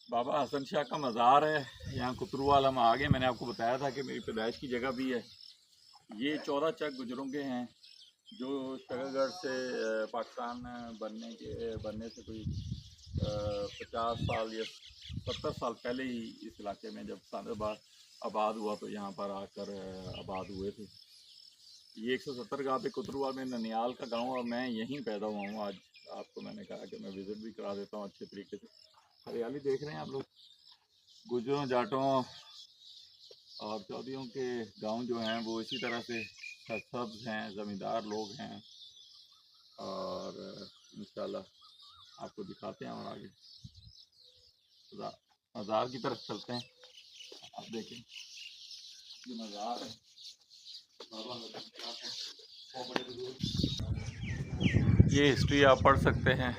बाबा हसन शाह का मज़ार है। यहाँ कुतरुवाल हम आ गए। मैंने आपको बताया था कि मेरी पैदाइश की जगह भी है। ये 14 चक गुजरों के हैं जो शकरगढ़ से पाकिस्तान बनने से कोई 50 साल या 70 साल पहले ही इस इलाके में जब सानबाद आबाद हुआ तो यहाँ पर आकर आबाद हुए थे। ये 170 गाँव पे कुतरुवाल में ननियाल का गांव और मैं यहीं पैदा हुआ हूँ। आज आपको मैंने कहा कि मैं विज़िट भी करा देता हूँ अच्छे तरीके से। हरियाली देख रहे हैं आप लोग। गुजरों, जाटों और चौधरियों के गांव जो हैं वो इसी तरह से सरसब्ज हैं, ज़मींदार लोग हैं। और इंशाल्लाह आपको दिखाते हैं और आगे मज़ार की तरफ चलते हैं। आप देखें ये मज़ार है। ये हिस्ट्री आप पढ़ सकते हैं।